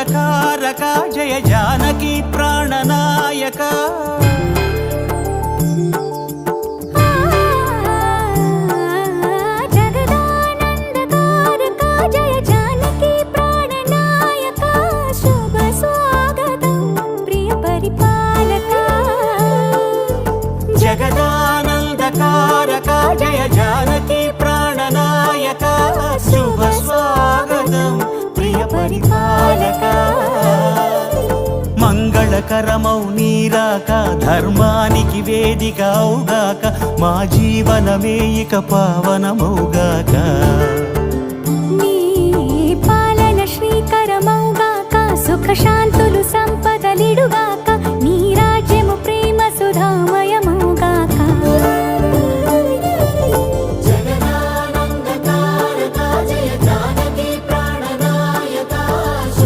జగదానందకారక జయ జానకి ప్రాణనాయక జగదానందకారక జయ జానకి ప్రాణనాయక శుభ స్వాగతం ప్రియ పరిపాలక మంగళకరమౌ నీరాక ధర్మానికి వేదిక అవుగాక మా జీవనమే ఇక పావనమౌగాక నీ పాలన శ్రీకరమౌగాక సుఖ శాంతులు సంపదలిడుగాక